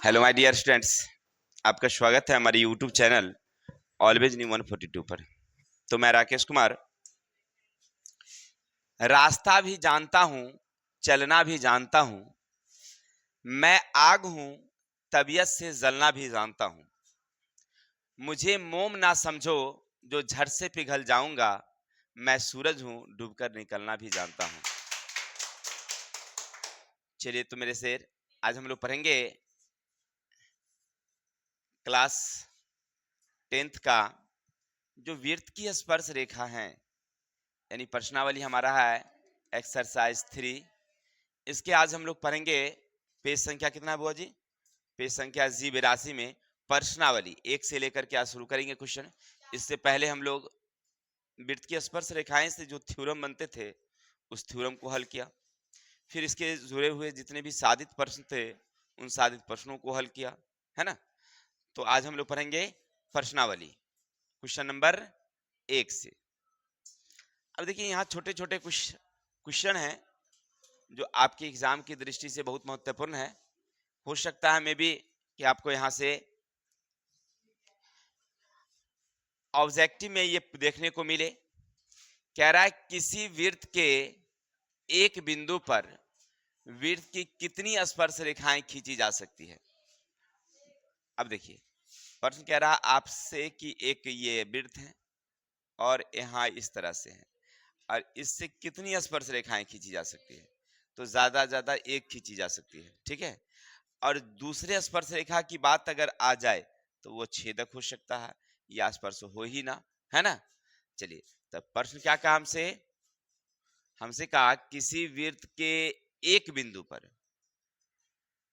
Hello my dear students, आपका स्वागत है हमारे यूट्यूब चैनल ऑलवेज न्यू 142 पर। तो मैं राकेश कुमार रास्ता भी जानता हूँ, चलना भी जानता हूँ। मैं आग हूँ, तबीयत से जलना भी जानता हूँ। मुझे मोम ना समझो, जो झट से पिघल जाऊंगा। मैं सूरज हूँ, डूबकर निकलना भी जानता हूँ। चलिए तो मेरे शेर आज हम लोग पढ़ेंगे क्लास 10th का जो वृत्त की स्पर्श रेखा है, यानी प्रश्नावली हमारा है एक्सरसाइज 3। इसके आज हम लोग पढ़ेंगे पेज संख्या कितना है बुआ जी? पेज संख्या G82 में प्रश्नावली 1 से लेकर के आज शुरू करेंगे क्वेश्चन। इससे पहले हम लोग वृत्त की स्पर्श रेखाएं से जो थ्योरम बनते थे उस थ्योरम को हल किया। फिर इसके जुड़े हुए जितने भी साधित प्रश्न थे उन साधित प्रश्नों को हल किया, है ना। तो आज हम लोग पढ़ेंगे प्रश्नावली क्वेश्चन नंबर 1 से। अब देखिए यहाँ छोटे छोटे कुछ क्वेश्चन हैं जो आपके एग्जाम की दृष्टि से बहुत महत्वपूर्ण है। हो सकता है मे बी कि आपको यहाँ से ऑब्जेक्टिव में ये देखने को मिले। कह रहा है किसी वृत्त के एक बिंदु पर वृत्त की कितनी स्पर्श रेखाएं खींची जा सकती है। अब देखिए प्रश्न कह रहा आपसे कि एक ये वृत्त है और यहाँ इस तरह से है और इससे कितनी स्पर्श रेखाएं खींची जा सकती है। तो ज्यादा एक खींची जा सकती है, ठीक है। और दूसरे स्पर्श रेखा की बात अगर आ जाए तो वो छेदक हो सकता है या स्पर्श हो ही ना, है ना। चलिए तब प्रश्न क्या कहा हमसे कहा किसी वृत्त के एक बिंदु पर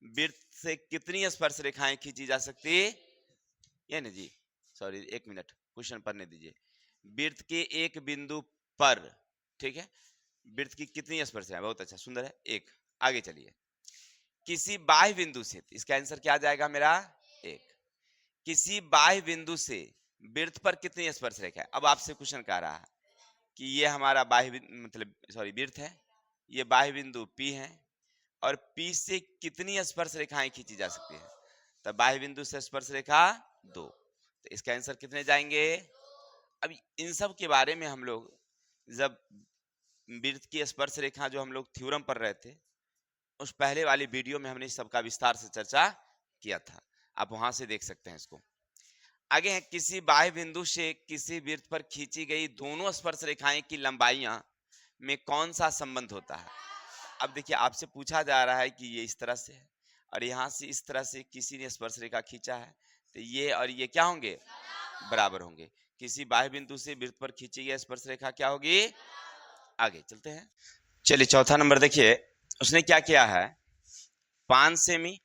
वृत्त से कितनी स्पर्श रेखाएं खींची जा सकती है। ये ना जी, सॉरी एक मिनट क्वेश्चन पढ़ने दीजिए। वृत्त के एक बिंदु पर, ठीक है, वृत्त की कितनी स्पर्श रेखाएं। बहुत अच्छा, सुंदर है। एक आगे चलिए। किसी बाह्य बिंदु से, इसका आंसर क्या आ जाएगा मेरा? एक। किसी बाह्य बिंदु से वृत्त पर कितनी स्पर्श रेखा है। अब आपसे क्वेश्चन कह रहा है कि ये हमारा बाह्य मतलब सॉरी वृत्त है, ये बाह्य बिंदु P है और P से कितनी स्पर्श रेखाएं खींची जा सकती है। तो बाह्य बिंदु से स्पर्श रेखा 2, तो इसका आंसर कितने जाएंगे। अब इन सब के बारे में हम लोग जब वृत्त की स्पर्श रेखा जो हम लोग थ्योरम पढ़ रहे थे उस पहले वाली वीडियो में हमने सबका विस्तार से चर्चा किया था, आप वहां से देख सकते हैं इसको। आगे है किसी बाह्य बिंदु से किसी वृत्त पर खींची गई दोनों स्पर्श रेखाएं की लंबाइयां में कौन सा संबंध होता है। अब देखिए आपसे पूछा जा रहा है कि ये इस तरह से है और यहाँ से इस तरह से किसी ने स्पर्श रेखा खींचा है तो ये और ये क्या होंगे, बराबर होंगे। किसी बाह्य बिंदु से वृत्त पर खींची गई स्पर्श रेखा क्या होगी। आगे चलते हैं। चलिए चौथा नंबर देखिए, उसने क्या किया है 5 सेमी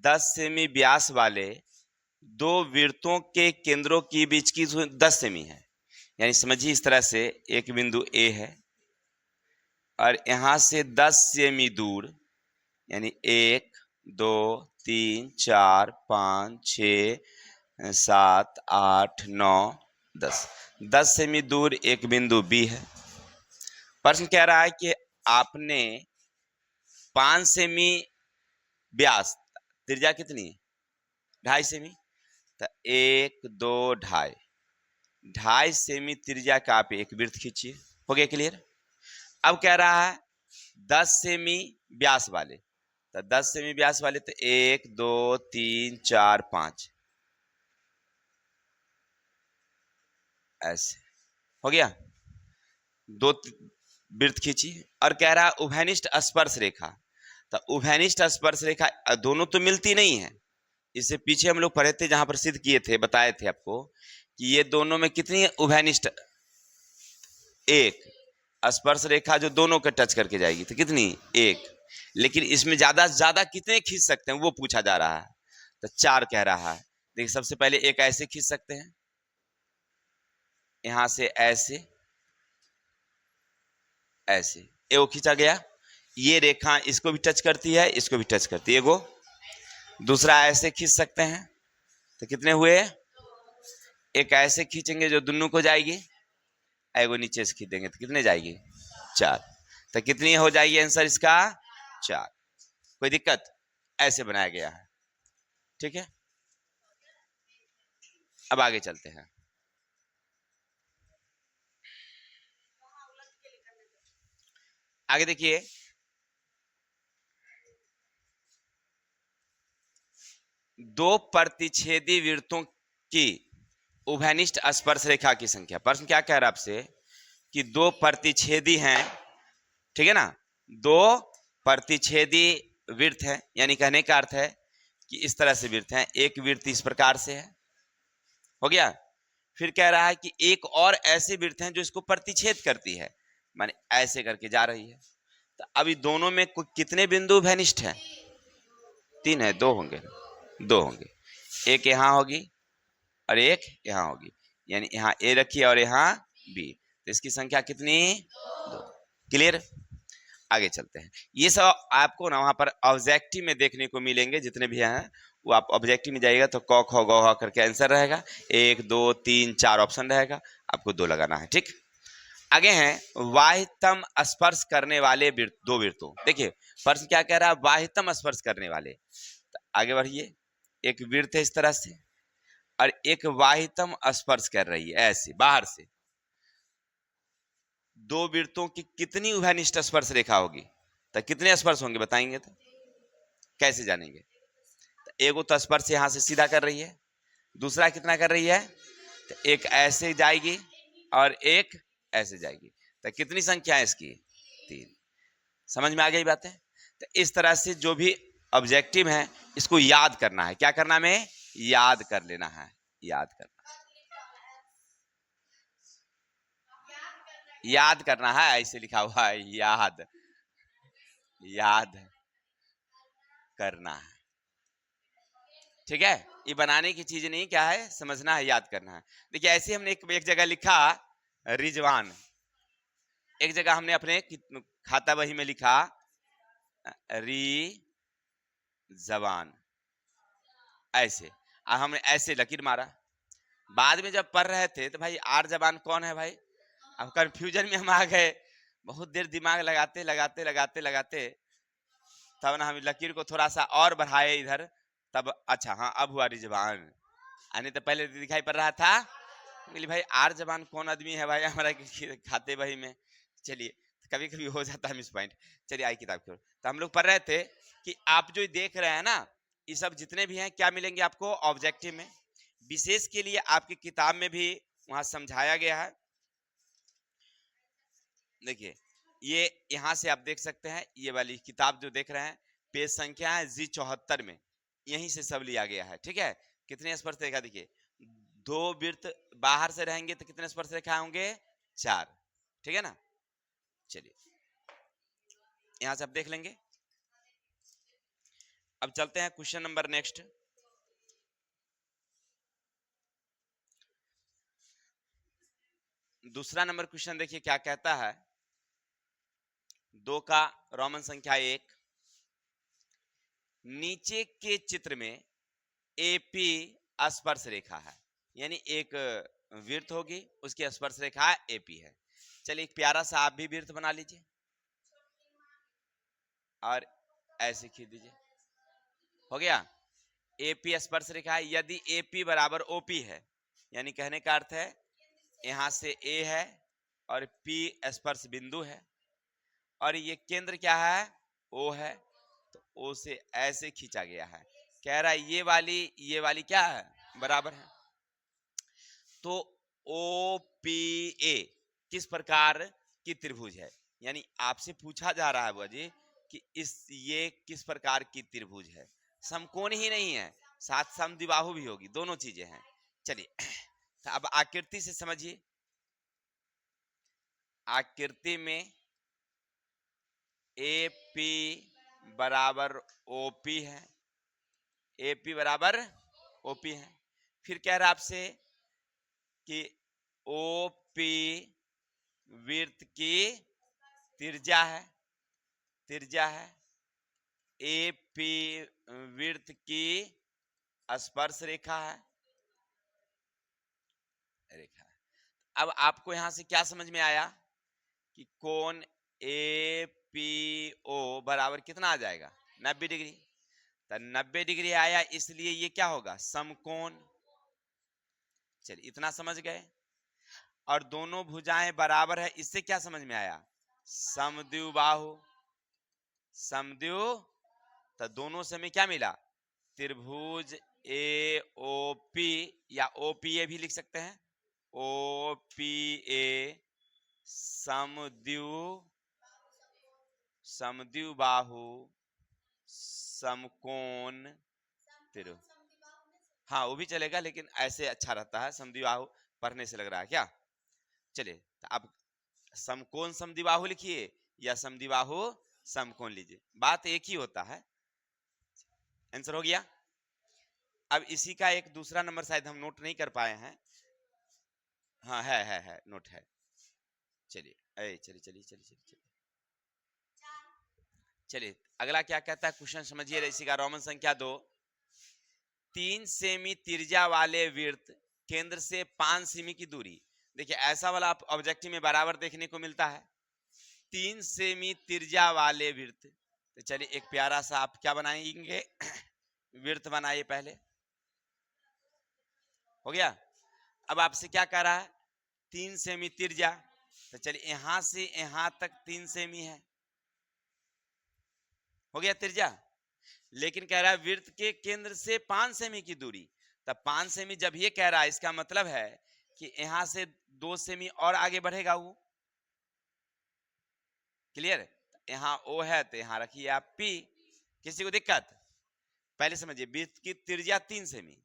10 सेमी व्यास वाले दो वृत्तों के केंद्रों के बीच की 10 सेमी है। यानी समझिए इस तरह से एक बिंदु A है और यहां से 10 सेमी दूर, यानी 1 2 3 4 5 6 7 8 9 10 सेमी दूर एक बिंदु B है। प्रश्न कह रहा है कि आपने 5 सेमी व्यास, त्रिज्या कितनी है 2.5 सेमी, तो 1 2 2.5 सेमी त्रिज्या का आप एक वृत्त खींचिए। हो गया क्लियर। अब कह रहा है 10 सेमी व्यास वाले, तो 10 सेमी व्यास वाले तो 1 2 3 4 5 ऐसे हो गया, दो वृत्त खींचिए। और कह रहा है उभयनिष्ठ स्पर्श रेखा, तो उभयनिष्ठ स्पर्श रेखा दोनों तो मिलती नहीं है। इससे पीछे हम लोग पढ़े थे जहां पर सिद्ध किए थे, बताए थे आपको कि ये दोनों में कितनी उभयनिष्ठ, एक स्पर्श रेखा जो दोनों के टच करके जाएगी तो कितनी, एक। लेकिन इसमें ज्यादा से ज्यादा कितने खींच सकते हैं वो पूछा जा रहा है, तो 4 कह रहा है। देखिए सबसे पहले एक ऐसे खींच सकते हैं, यहां से ऐसे ऐसे, ये वो खींचा गया। ये रेखा इसको भी टच करती है, इसको भी टच करती है, एगो। दूसरा ऐसे खींच सकते हैं, तो कितने हुए, एक ऐसे खींचेंगे जो दोनों को जाएगी, एगो नीचे से खींच देंगे तो कितने जाएगी, 4। तो कितनी हो जाएगी आंसर इसका, 4। कोई दिक्कत, ऐसे बनाया गया है। ठीक है, अब आगे चलते हैं। आगे देखिए, दो प्रतिच्छेदी वृत्तों की उभयनिष्ठ स्पर्श रेखा की संख्या। प्रश्न क्या कह रहा है आपसे कि दो प्रतिच्छेदी हैं, ठीक है ना, दो प्रतिच्छेदी वृत्त है, यानी कहने का अर्थ है कि इस तरह से वृत्त है, एक वृत्त इस प्रकार से है, हो गया। फिर कह रहा है कि एक और ऐसे वृत्त हैं जो इसको प्रतिच्छेद करती है, माने ऐसे करके जा रही है। तो अभी दोनों में कितने बिंदु घनिष्ठ हैं? तीन है, दो होंगे, दो होंगे, एक यहाँ होगी और एक यहाँ होगी, यानी यहाँ ए रखिए और यहाँ बी, तो इसकी संख्या कितनी? दो। क्लियर? आगे चलते हैं। ये सब आपको ना वहां पर ऑब्जेक्टिव में देखने को मिलेंगे, जितने भी हैं वो आप ऑब्जेक्टिव में जाइएगा तो क ख ग घ करके आंसर रहेगा, 1 2 3 4 ऑप्शन रहेगा, आपको 2 लगाना है। ठीक, आगे हैं वाह्यतम स्पर्श करने वाले दो वृत्तों। देखिए प्रश्न क्या कह रहा है, वाह्यतम स्पर्श करने वाले। तो आगे बढ़िए, एक वृत्त है इस तरह से और एक वाह्यतम स्पर्श कर रही है ऐसे बाहर से। दो वृत्तों की कितनी उभयनिष्ठ स्पर्श रेखा होगी? तो कितने स्पर्श होंगे बताएंगे तो कैसे जानेंगे? तो एगो तो स्पर्श यहां से सीधा कर रही है, दूसरा कितना कर रही है? तो एक ऐसे जाएगी और एक ऐसे जाएगी, तो कितनी संख्या है इसकी? 3। समझ में आ गई बातें? तो इस तरह से जो भी ऑब्जेक्टिव है इसको याद करना है। क्या करना है? याद कर लेना है, याद करना, याद करना है, ऐसे लिखा हुआ है, याद, याद करना है। ठीक है, ये बनाने की चीज नहीं, क्या है, समझना है, याद करना है। देखिए ऐसे हमने एक जगह लिखा रिजवान, एक जगह हमने अपने खाता बही में लिखा री जवान, ऐसे, और हमने ऐसे लकीर मारा। बाद में जब पढ़ रहे थे तो भाई आर जवान कौन है भाई, अब कंफ्यूजन में हम आ गए, बहुत देर दिमाग लगाते लगाते लगाते लगाते तब ना हम लकीर को थोड़ा सा और बढ़ाए इधर, तब अच्छा हाँ अब हुआ रिजवान, आने तो पहले दिखाई पड़ रहा था। बोली भाई आर जवान कौन आदमी है भाई हमारा खाते बही में। चलिए कभी कभी हो जाता है मिस पॉइंट। चलिए आई किताब की ओर, तो हम लोग पढ़ रहे थे कि आप जो देख रहे हैं ना, ये सब जितने भी हैं क्या मिलेंगे आपको ऑब्जेक्टिव में, विशेष के लिए आपकी किताब में भी वहां समझाया गया है। देखिए ये यहां से आप देख सकते हैं, ये वाली किताब जो देख रहे हैं पेज संख्या है G74 में, यहीं से सब लिया गया है। ठीक है, कितने स्पर्श रेखा? देखिए दो वृत्त बाहर से रहेंगे तो कितने स्पर्श रेखा होंगे? 4। ठीक है ना, चलिए यहां से आप देख लेंगे। अब चलते हैं क्वेश्चन नंबर नेक्स्ट। दूसरा नंबर क्वेश्चन देखिए क्या कहता है, 2 का रोमन संख्या 1, नीचे के चित्र में एपी स्पर्श रेखा है, यानी एक वृत्त होगी उसकी स्पर्श रेखा एपी है। चलिए एक प्यारा सा आप भी वृत्त बना लीजिए और ऐसे खींच दीजिए, हो गया। एपी स्पर्श रेखा है, यदि एपी बराबर ओपी है, यानी कहने का अर्थ है यहां से ए है और पी स्पर्श बिंदु है और ये केंद्र क्या है? ओ है, तो ओ से ऐसे खींचा गया है। कह रहा है ये वाली क्या है? बराबर है। तो ओ पी ए किस प्रकार की त्रिभुज है, यानी आपसे पूछा जा रहा है बुआ जी कि ये किस प्रकार की त्रिभुज है? समकोण ही नहीं है, साथ समद्विबाहु भी होगी, दोनों चीजें हैं। चलिए तो अब आकृति से समझिए, आकृति में ए पी बराबर ओपी है, ए पी बराबर ओपी है। फिर कह रहा आपसे कि ओ पी वृत्त की त्रिज्या है, त्रिज्या है, ए पी वृत्त की स्पर्श रेखा है, रेखा। अब आपको यहां से क्या समझ में आया कि कोण ए पी ओ बराबर कितना आ जाएगा? 90 डिग्री। तो 90 डिग्री आया, इसलिए ये क्या होगा, समकोण। चलिए इतना समझ गए। और दोनों भुजाएं बराबर है, इससे क्या समझ में आया, समद्विबाहु। समद्वि, तो दोनों से हमें क्या मिला, त्रिभुज ए ओ पी, या ओ पी ए भी लिख सकते हैं, ओ पी ए समद्विबाहु समकोण त्रिभुज। हाँ वो भी चलेगा, लेकिन ऐसे अच्छा रहता है, समद्विबाहु पढ़ने से लग रहा है क्या। चलिए तो अब समकोण समद्विबाहु लिखिए या समद्विबाहु समकोण लीजिए, बात एक ही होता है। आंसर हो गया। अब इसी का एक दूसरा नंबर शायद हम नोट नहीं कर पाए हैं। हाँ है नोट है। चलिए चलिए चलिए चलिए चलिए चलिए अगला क्या कहता है क्वेश्चन समझिए। इसी का रोमन संख्या 2, 3 सेमी त्रिज्या वाले वृत्त केंद्र से 5 सेमी की दूरी। देखिए ऐसा वाला आप ऑब्जेक्टिव में बराबर देखने को मिलता है, 3 सेमी त्रिज्या वाले वृत्त। तो चलिए एक प्यारा सा आप क्या बनाएंगे, वृत्त बनाइए पहले। हो गया। अब आपसे क्या कह रहा है, 3 सेमी त्रिज्या, तो चलिए यहां से यहां तक 3 सेमी है, हो गया त्रिज्या। लेकिन कह रहा है वृत्त के केंद्र से 5 सेमी की दूरी। तब 5 सेमी जब ये कह रहा है, इसका मतलब है कि यहां से 2 सेमी और आगे बढ़ेगा वो। क्लियर। यहाँ ओ है तो यहाँ रखिए आप पी। किसी को दिक्कत, पहले समझिए वृत्त की त्रिज्या 3 सेमी,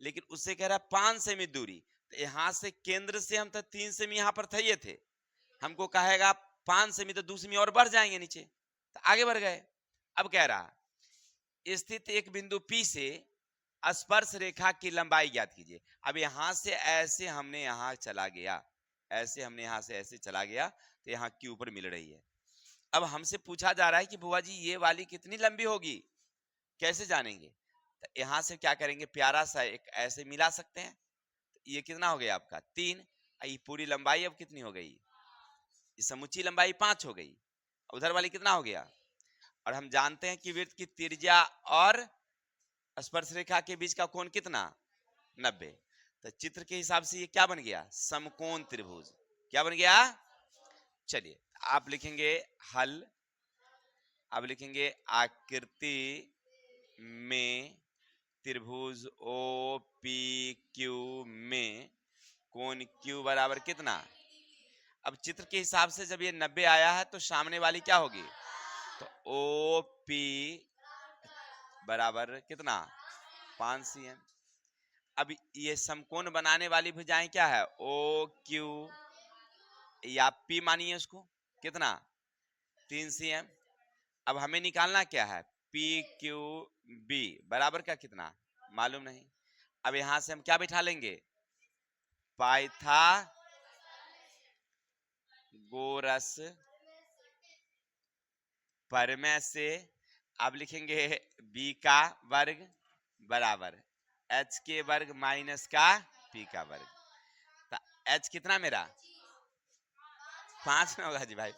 लेकिन उससे कह रहा है 5 सेमी दूरी। तो यहां से केंद्र से हम तो 3 सेमी यहां पर थे, ये थे, हमको कहेगा 5 सेमी, तो 2 सेमी और बढ़ जाएंगे नीचे, तो आगे बढ़ गए। अब कह रहा स्थित एक बिंदु P से स्पर्श रेखा की लंबाई ज्ञात कीजिए। अब यहां से ऐसे हमने यहां चला गया, ऐसे हमने यहां से ऐसे चला गया, तो यहाँ Q पर मिल रही है। अब हमसे पूछा जा रहा है कि बुआ जी ये वाली कितनी लंबी होगी, कैसे जानेंगे। तो यहां से क्या करेंगे, प्यारा सा एक ऐसे मिला सकते हैं। तो ये कितना हो गया आपका 3, ये पूरी लंबाई अब कितनी हो गई, ये समुची लंबाई 5 हो गई। उधर वाली कितना हो गया। और हम जानते हैं कि वृत्त की त्रिज्या और स्पर्श रेखा के बीच का कोण कितना, 90। तो चित्र के हिसाब से ये क्या बन गया, समकोण त्रिभुज। क्या बन गया। चलिए आप लिखेंगे हल। अब लिखेंगे आकृति में त्रिभुज ओ पी क्यू में कोण क्यू बराबर कितना। अब चित्र के हिसाब से जब ये 90 आया है, तो सामने वाली क्या होगी, तो ओ पी बराबर कितना, 5 cm। अब ये समकोण बनाने वाली भुजाएं क्या है, ओ क्यू, या पी मानिए उसको, कितना 3 cm। अब हमें निकालना क्या है, पी क्यू बी बराबर का कितना मालूम नहीं। अब यहां से हम क्या बिठा लेंगे, पाइथागोरस प्रमेय से। अब लिखेंगे बी का वर्ग बराबर एच के वर्ग माइनस का पी का वर्ग। तो एच कितना मेरा 5 में होगा जी भाई,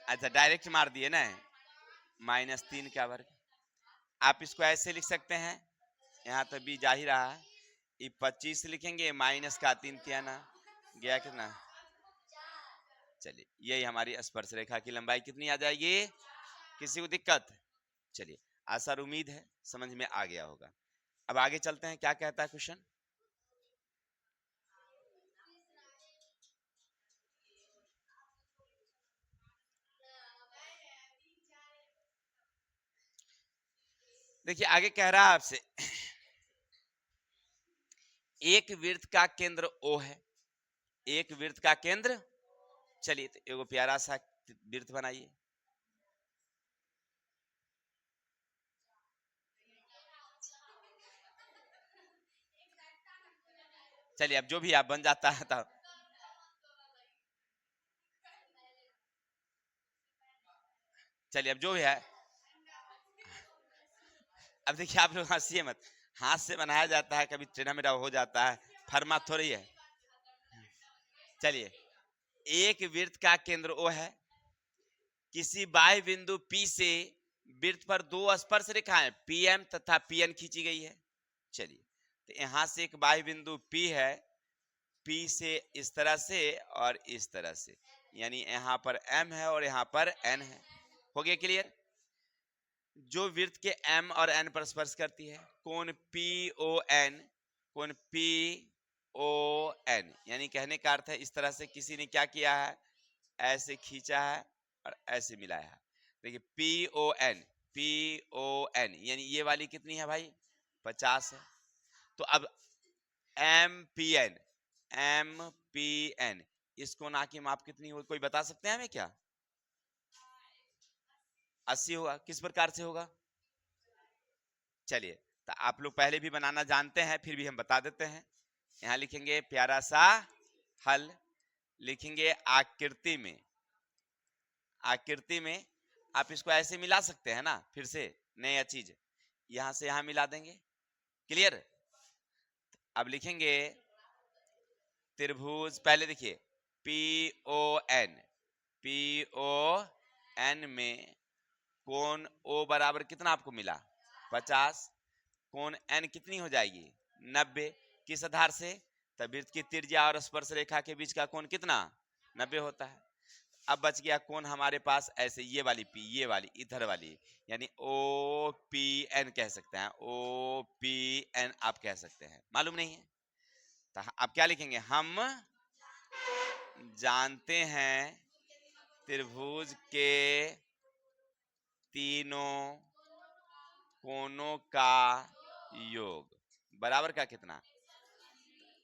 अच्छा डायरेक्ट मार दिए ना, -3 का वर्ग। आप इसको ऐसे लिख सकते हैं, यहाँ तो बी जा ही रहा है, ये 25 लिखेंगे माइनस का 3 तियाना गया कितना। चलिए यही हमारी स्पर्श रेखा की लंबाई कितनी आ जाएगी, किसी को दिक्कत। चलिए आशा और उम्मीद है समझ में आ गया होगा। अब आगे चलते हैं, क्या कहता है क्वेश्चन। देखिए आगे कह रहा है आपसे, एक वृत्त का केंद्र O है, एक वृत्त का केंद्र। चलिए तो एगो प्यारा सा वृत्त बनाइए। चलिए अब जो भी आप बन जाता है तो चलिए अब जो भी है। अब देखिए आप लोग हंसिए मत, हाथ से बनाया जाता है, कभी टेढ़ा मेढ़ा हो जाता है, फरमा थोड़ी है। चलिए एक वृत्त का केंद्र O है, किसी बाह्य बिंदु P से वृत्त पर दो स्पर्श रेखाएं PM तथा PN खींची गई है। चलिए, तो यहां से एक बाह्य बिंदु P है, P से इस तरह से और इस तरह से, यानी यहां पर M है और यहां पर N है। हो गया क्लियर? जो वृत्त के M और N पर स्पर्श करती है, कोण PON, कोण PON, यानी कहने का अर्थ है इस तरह से किसी ने क्या किया है, ऐसे खींचा है और ऐसे मिलाया है। देखिए PON यानी ये वाली कितनी है भाई, 50 है। तो अब MPN इस कोण की माप कितनी होगी, कोई बता सकते हैं हमें क्या? 80 होगा। किस प्रकार से होगा? चलिए, तो आप लोग पहले भी बनाना जानते हैं, फिर भी हम बता देते हैं। यहां लिखेंगे प्यारा सा हल, लिखेंगे आकृति में, आकृति में आप इसको ऐसे मिला सकते हैं ना, फिर से नया चीज यहां से यहां मिला देंगे। क्लियर? अब लिखेंगे त्रिभुज, पहले देखिए PON में कोण O बराबर कितना आपको मिला, 50। कोण N कितनी हो जाएगी, 90। किस आधार से? तब वृत्त की त्रिज्या और स्पर्श रेखा के बीच का कोण कितना, 90 होता है। अब बच गया कोण हमारे पास ऐसे, ये वाली P, ये वाली इधर वाली, यानी OPN कह सकते हैं, OPN आप कह सकते हैं। मालूम नहीं है तो अब क्या लिखेंगे, हम जानते हैं त्रिभुज के तीनों कोणों का योग बराबर का कितना।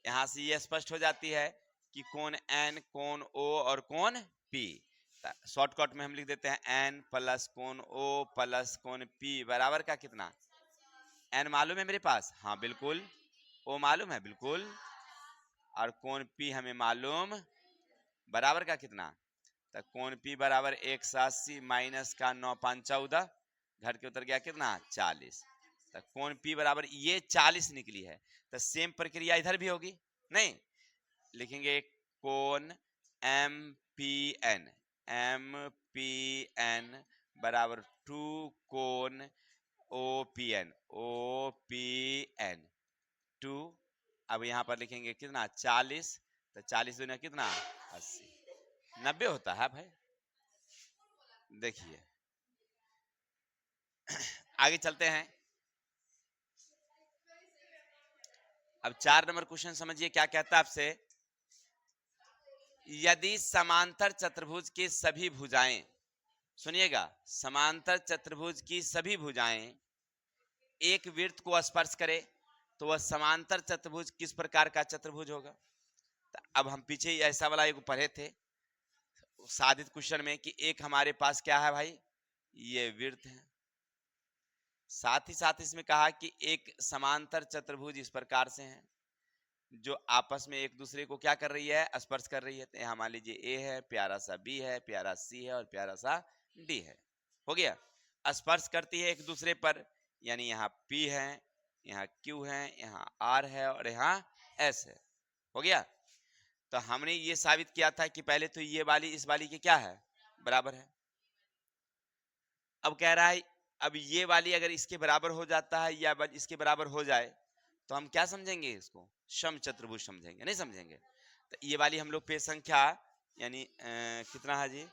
यहां से ये स्पष्ट हो जाती है कि कोण N, कोण O और कोण P। शॉर्टकट में हम लिख देते हैं N प्लस कोण O प्लस कोण P बराबर का कितना। N मालूम है मेरे पास, हाँ बिल्कुल। O मालूम है, बिल्कुल। और कोण P हमें मालूम, बराबर का कितना। तो कोण P बराबर 180 माइनस का 9 5 14, घर के उतर गया कितना, 40। तो कोण P बराबर ये 40 निकली है। तो सेम प्रक्रिया इधर भी होगी, नहीं लिखेंगे कोण MPN बराबर 2 कोण OPN 2। अब यहां पर लिखेंगे कितना, 40। तो 40 दूना कितना, 80, 90 होता है भाई। देखिए आगे चलते हैं। अब 4 नंबर क्वेश्चन समझिए क्या कहता है आपसे। यदि समांतर चतुर्भुज की सभी भुजाएं, सुनिएगा, समांतर चतुर्भुज की सभी भुजाएं एक वृत्त को स्पर्श करे तो वह समांतर चतुर्भुज किस प्रकार का चतुर्भुज होगा। तो अब हम पीछे ऐसा वाला एक पढ़े थे साधित क्वेश्चन में कि एक हमारे पास क्या है भाई, ये वृत्त है। साथ ही साथ इसमें कहा कि एक समांतर चतुर्भुज इस प्रकार से है जो आपस में एक दूसरे को क्या कर रही है, स्पर्श कर रही है। तो यहाँ मान लीजिए A है, प्यारा सा B है, प्यारा C है और प्यारा सा D है। हो गया, स्पर्श करती है एक दूसरे पर, यानी यहाँ P है, यहाँ Q है, यहाँ R है और यहाँ S है। हो गया, तो हमने ये साबित किया था कि पहले तो ये वाली इस वाली के क्या है, बराबर है। अब कह रहा है अब ये वाली अगर इसके बराबर हो जाता है या इसके बराबर हो जाए तो हम क्या समझेंगे, इसको सम चतुर्भुज समझेंगे, नहीं समझेंगे। तो ये वाली हम लोग पे संख्या यानी कितना है जी,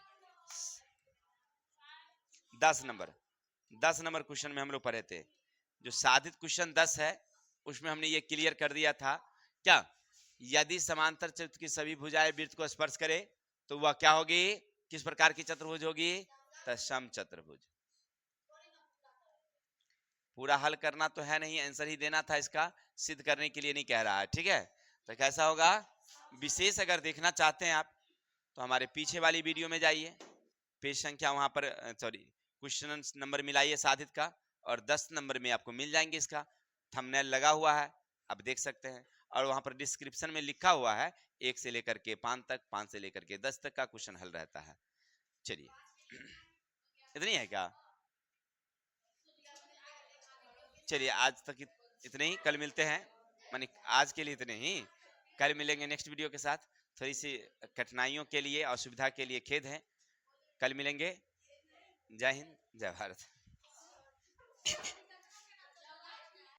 10 नंबर क्वेश्चन में हम लोग पढ़े थे। जो साधित क्वेश्चन 10 है उसमें हमने ये क्लियर कर दिया था क्या, यदि समांतर चतुर्भुज की सभी भुजाएं वृत्त को स्पर्श करे तो वह क्या होगी, किस प्रकार की चतुर्भुज होगी, तो सम चतुर्भुज। पूरा हल करना तो है नहीं, आंसर ही देना था, इसका सिद्ध करने के लिए नहीं कह रहा है, ठीक है। तो कैसा होगा, विशेष अगर देखना चाहते हैं आप तो हमारे पीछे वाली वीडियो में जाइए, पेज संख्या वहां पर सॉरी क्वेश्चन नंबर मिलाइए साधित का और 10 नंबर में आपको मिल जाएंगे, इसका थंबनेल लगा हुआ है, आप देख सकते हैं। और वहां पर डिस्क्रिप्शन में लिखा हुआ है 1 से लेकर के 5 तक, 5 से लेकर के 10 तक का क्वेश्चन हल रहता है। चलिए इतनी है क्या, चलिए आज तक इतने ही, कल मिलते हैं, मानी आज के लिए इतने ही, कल मिलेंगे नेक्स्ट वीडियो के साथ। थोड़ी सी कठिनाइयों के लिए, असुविधा के लिए खेद है, कल मिलेंगे। जय हिंद, जय भारत।